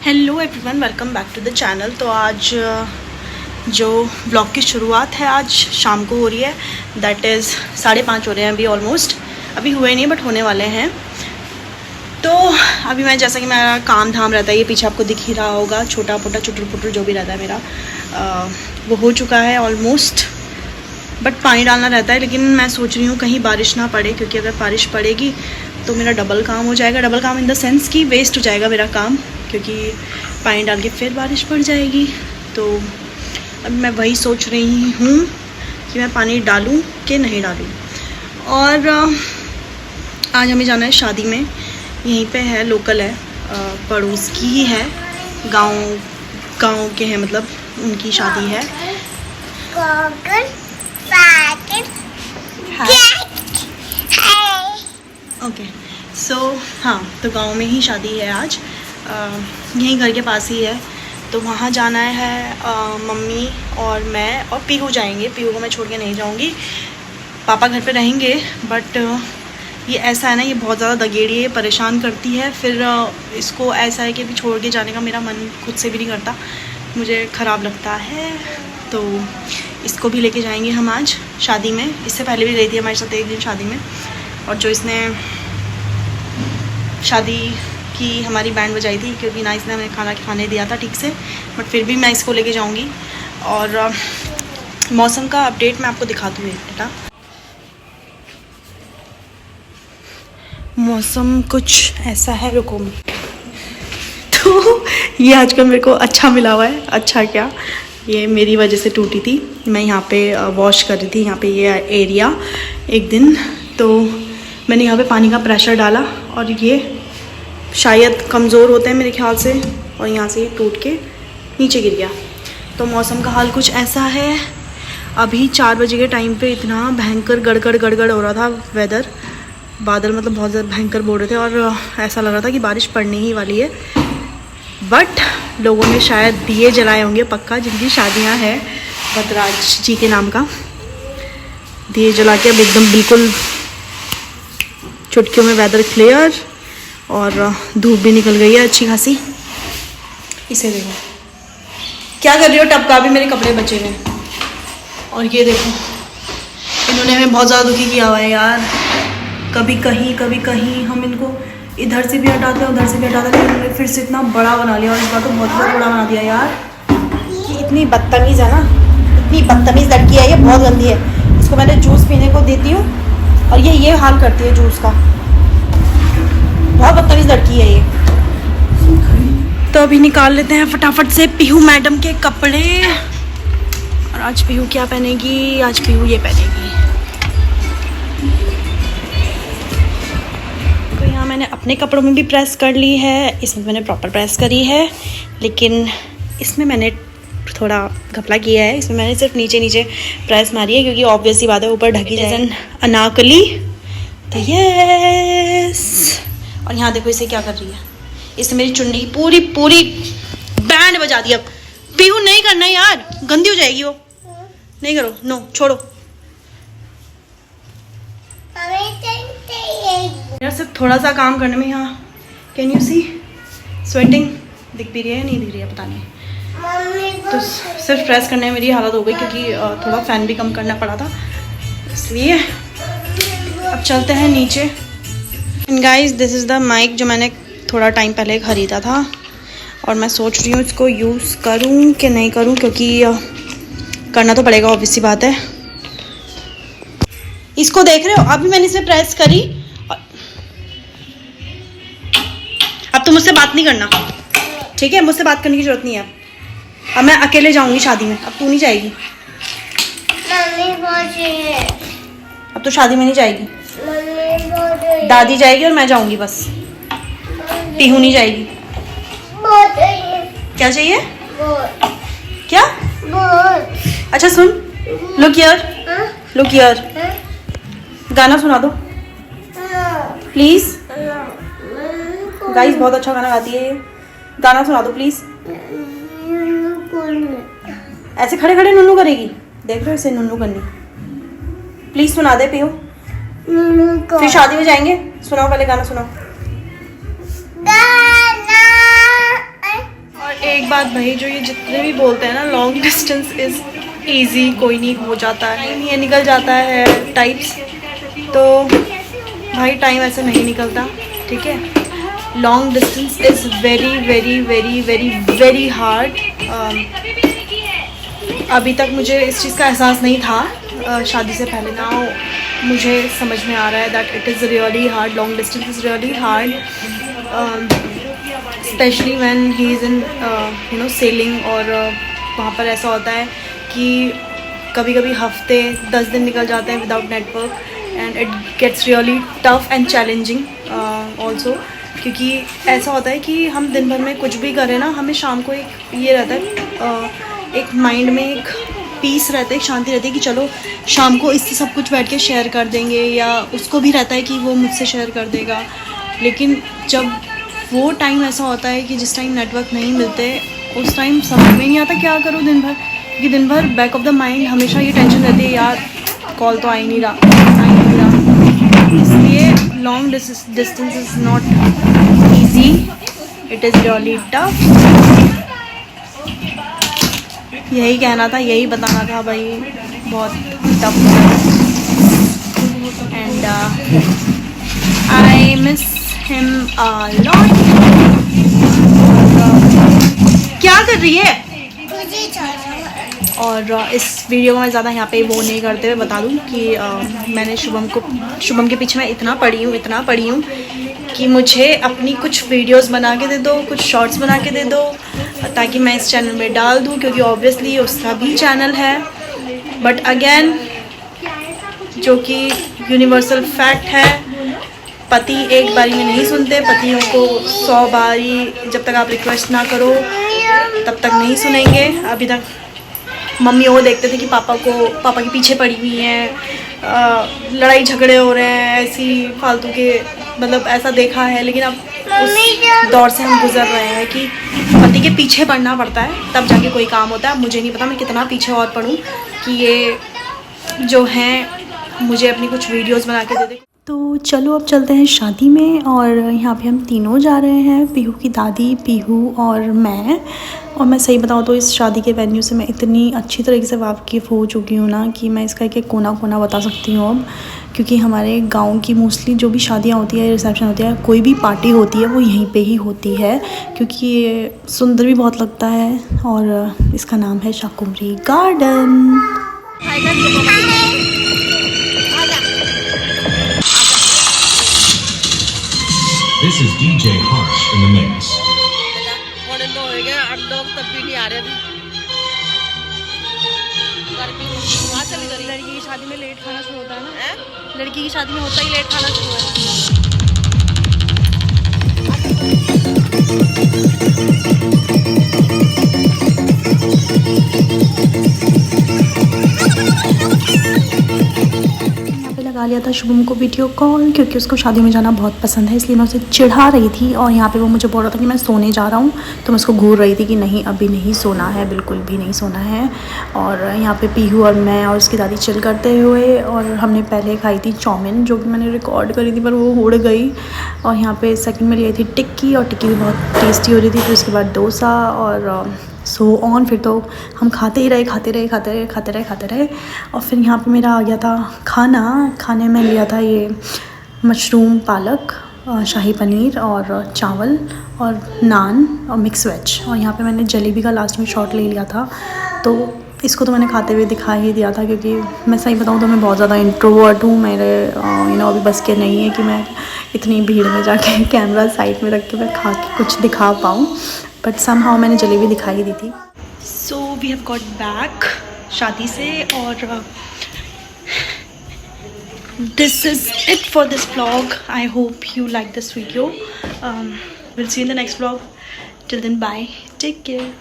Hello everyone, welcome back to the channel. तो आज जो ब्लॉग की शुरुआत है आज शाम को हो रही है। दैट इज़ 5:30 हो रहे हैं अभी, ऑलमोस्ट अभी हुए नहीं बट होने वाले हैं। तो अभी मैं जैसा कि मेरा काम धाम रहता है, ये पीछे आपको दिख ही रहा होगा, छोटा मोटा चुटर पुटर जो भी रहता है मेरा वो हो चुका है ऑलमोस्ट। बट पानी डालना रहता है, लेकिन मैं सोच रही हूँ कहीं बारिश ना पड़े, क्योंकि अगर बारिश पड़ेगी तो मेरा डबल काम हो जाएगा। डबल काम इन द सेंस कि वेस्ट हो जाएगा मेरा काम, क्योंकि पानी डाल के फिर बारिश पड़ जाएगी। तो अब मैं वही सोच रही हूँ कि मैं पानी डालूँ कि नहीं डालूँ। और आज हमें जाना है शादी में, यहीं पे है, लोकल है, पड़ोस की ही है, गांव के हैं, मतलब उनकी शादी है। ओके सो हाँ, तो गांव में ही शादी है आज, यहीं घर के पास ही है। तो वहाँ जाना है। मम्मी और मैं और पीहू जाएंगे। पीहू को मैं छोड़ के नहीं जाऊँगी, पापा घर पे रहेंगे। बट ये ऐसा है ना, ये बहुत ज़्यादा दगेड़ी है, परेशान करती है। फिर इसको ऐसा है कि अभी छोड़ के जाने का मेरा मन खुद से भी नहीं करता, मुझे ख़राब लगता है। तो इसको भी लेके जाएंगे हम आज शादी में। इससे पहले भी गई थी हमारे साथ एक दिन शादी में, और जो इसने शादी की हमारी बैंड बजाई थी, क्योंकि ना इसने हमें खाने दिया था ठीक से। बट फिर भी मैं इसको लेके जाऊंगी। और मौसम का अपडेट मैं आपको दिखाती हूँ बेटा। मौसम कुछ ऐसा है, रुको। तो ये आजकल मेरे को अच्छा मिला हुआ है। अच्छा क्या, ये मेरी वजह से टूटी थी। मैं यहाँ पे वॉश कर रही थी, यहाँ पे ये एरिया एक दिन, तो मैंने यहाँ पे पानी का प्रेशर डाला और ये शायद कमज़ोर होते हैं मेरे ख्याल से, और यहाँ से टूट के नीचे गिर गया। तो मौसम का हाल कुछ ऐसा है। अभी 4 बजे के टाइम पे इतना भयंकर गड़गड़ हो रहा था वेदर, बादल मतलब बहुत ज़्यादा भयंकर बोल रहे थे, और ऐसा लग रहा था कि बारिश पड़ने ही वाली है। बट लोगों ने शायद दिए जलाए होंगे पक्का, जिनकी शादियां हैं भद्राज जी के नाम का, दिए जला के अब एकदम बिल्कुल चुटकियों में वेदर क्लियर, और धूप भी निकल गई है अच्छी खासी। इसे देखो क्या कर रही हो, टपका भी मेरे कपड़े बचे हुए। और ये देखो, इन्होंने हमें बहुत ज़्यादा दुखी किया हुआ है यार। कभी कहीं हम इनको इधर से भी हटाते हैं, उधर से भी हटाते हैं, लेकिन फिर से इतना बड़ा बना लिया। और इस बार तो बहुत बड़ा बना दिया यार। कि इतनी बदतमीज़ है ना, इतनी बदतमीज़ लड़की है ये, बहुत गंदी है। इसको मैंने जूस पीने को देती हूँ और ये हाल करती है जूस का। बहुत बदतमीज़ लड़की है ये। तो अभी निकाल लेते हैं फटाफट से पीहू मैडम के कपड़े। और आज पीहू क्या पहनेगी, आज पीहू ये पहनेगी। तो यहाँ मैंने अपने कपड़ों में भी प्रेस कर ली है, इसमें मैंने प्रॉपर प्रेस करी है, लेकिन इसमें मैंने थोड़ा घपला किया है। इसमें मैंने सिर्फ नीचे प्रेस मारी है, क्योंकि ऑब्वियस सी बात है ऊपर ढकी जाए अनारकली। तो यस। और यहाँ देखो इसे क्या कर रही है, इससे मेरी चुन्नी पूरी बैंड बजा दी। अब पीहू नहीं करना यार, गंदी हो जाएगी वो, नहीं करो, नो छोड़ो यार। सिर्फ थोड़ा सा काम करने में यहाँ, कैन यू सी स्वेटिंग दिख भी रही है, नहीं दिख रही है पता नहीं। तो सिर्फ प्रेस करने में मेरी हालत हो गई, क्योंकि थोड़ा फ़ैन भी कम करना पड़ा था, इसलिए। अब चलते हैं नीचे। Guys this is the mic जो मैंने थोड़ा टाइम पहले ख़रीदा था, और मैं सोच रही हूँ इसको यूज़ करूँ कि नहीं करूँ, क्योंकि करना तो पड़ेगा, ऑब्वियस सी बात है। इसको देख रहे हो, अभी मैंने इसे प्रेस करी। अब तो मुझसे बात नहीं करना, ठीक है? मुझसे बात करने की जरूरत नहीं है। अब मैं अकेले जाऊंगी शादी में, अब तू नहीं जाएगी। अब तो शादी में नहीं जाएगी, दादी जाएगी और मैं जाऊंगी बस। पीहू नहीं जाएगी। क्या चाहिए? क्या? अच्छा सुन, लुक हियर, गाना सुना दो प्लीज। गाइस बहुत अच्छा गाना गाती है ये, गाना सुना दो प्लीज। ऐसे खड़े नुन्नू करेगी, देख रहे हो इसे नुन्नू करनी। प्लीज सुना दे पीहू, फिर शादी में जाएंगे। सुनाओ, पहले गाना सुनाओ। एक बात भाई, जो ये जितने भी बोलते हैं ना लॉन्ग डिस्टेंस इज़ ईजी, कोई नहीं हो जाता है, ये निकल जाता है टाइप्स, तो भाई टाइम ऐसे नहीं निकलता, ठीक है। Long distance is very very very very very hard. अभी तक मुझे इस चीज़ का एहसास नहीं था शादी से पहले। नाउ मुझे समझ में आ रहा है that it is really hard, long distance is really hard, specially when he is in you know selling. और वहाँ पर ऐसा होता है कि कभी कभी हफ्ते 10 दिन निकल जाते हैं without network, and it gets really tough and challenging also, क्योंकि ऐसा होता है कि हम दिन भर में कुछ भी करें ना, हमें शाम को एक ये रहता है, एक माइंड में एक पीस रहता है, एक शांति रहती है कि चलो शाम को इससे सब कुछ बैठ के शेयर कर देंगे, या उसको भी रहता है कि वो मुझसे शेयर कर देगा। लेकिन जब वो टाइम ऐसा होता है कि जिस टाइम नेटवर्क नहीं मिलते, उस टाइम समझ में नहीं आता क्या करूँ दिन भर, क्योंकि दिन भर बैक ऑफ द माइंड हमेशा ये टेंशन रहती है, यार कॉल तो आ ही नहीं रहा। इसलिए long distance is not easy, it is really tough. यही कहना था, यही बताना था भाई, बहुत tough and I miss him a lot. क्या कर रही है? और इस वीडियो को मैं ज़्यादा यहाँ पे वो नहीं करते हुए बता दूँ कि मैंने शुभम के पीछे मैं इतना पड़ी हूँ कि मुझे अपनी कुछ वीडियोस बना के दे दो, कुछ शॉर्ट्स बना के दे दो, ताकि मैं इस चैनल में डाल दूँ, क्योंकि ऑब्वियसली उसका भी चैनल है। बट अगेन, जो कि यूनिवर्सल फैक्ट है, पति एक बारी में नहीं सुनते, पतियों को 100 बारी जब तक आप रिक्वेस्ट ना करो तब तक नहीं सुनेंगे। अभी तक मम्मी वो देखते थे कि पापा के पीछे पड़ी हुई हैं, लड़ाई झगड़े हो रहे हैं, ऐसी फालतू के, मतलब ऐसा देखा है। लेकिन अब उस दौर से हम गुजर रहे हैं कि पति के पीछे पड़ना पड़ता है तब जाके कोई काम होता है। मुझे नहीं पता मैं कितना पीछे और पढ़ूँ कि ये जो हैं मुझे अपनी कुछ वीडियोस बना के दे दे। तो चलो अब चलते हैं शादी में, और यहाँ पे हम तीनों जा रहे हैं, पीहू की दादी, पीहू और मैं। और मैं सही बताऊँ तो इस शादी के वेन्यू से मैं इतनी अच्छी तरीके से वाकिफ़ हो चुकी हूँ ना कि मैं इसका एक कोना कोना बता सकती हूँ अब, क्योंकि हमारे गांव की मोस्टली जो भी शादियाँ होती है, रिसेप्शन होती है, कोई भी पार्टी होती है, वो यहीं पे ही होती है, क्योंकि ये सुंदर भी बहुत लगता है। और इसका नाम है Shakumbhari garden. This is DJ Harsh in the mix. हम लोग तब भी नहीं आ रहे अभी। वहाँ चली गई। लड़की की शादी में लेट खाना शुरू होता है ना? लड़की की शादी में होता ही लेट खाना शुरू है। लगा लिया था शुभम को वीडियो कॉल, क्योंकि उसको शादी में जाना बहुत पसंद है, इसलिए मैं उसे चिढ़ा रही थी। और यहाँ पे वो मुझे बोल रहा था कि मैं सोने जा रहा हूँ, तो मैं उसको घूर रही थी कि नहीं अभी नहीं सोना है, बिल्कुल भी नहीं सोना है। और यहाँ पे पीहू और मैं और उसकी दादी चिल करते हुए, और हमने पहले खाई थी चाउमीन, जो कि मैंने रिकॉर्ड करी थी पर वो उड़ गई। और यहाँ पर सेकेंड में ली थी टिक्की, और टिक्की भी बहुत टेस्टी हो रही थी। फिर उसके बाद डोसा और सो ऑन। फिर तो हम खाते ही रहे। और फिर यहाँ पे मेरा आ गया था खाने में लिया था ये मशरूम पालक, शाही पनीर और चावल और नान और मिक्स वेज। और यहाँ पे मैंने जलेबी का लास्ट में शॉट ले लिया था, तो इसको तो मैंने खाते हुए दिखा ही दिया था, क्योंकि मैं सही बताऊँ तो मैं बहुत ज़्यादा इंट्रोवर्ट हूँ। मेरे अभी बस के नहीं है कि मैं इतनी भीड़ में जाके कैमरा साइड में रख के मैं खा के कुछ दिखा पाऊँ, बट समहाउ मैंने जलेबी दिखाई दी थी। So we have got back शादी से, और this is it for this vlog. I hope you like this video. Will see in the next vlog. Till then bye, take care.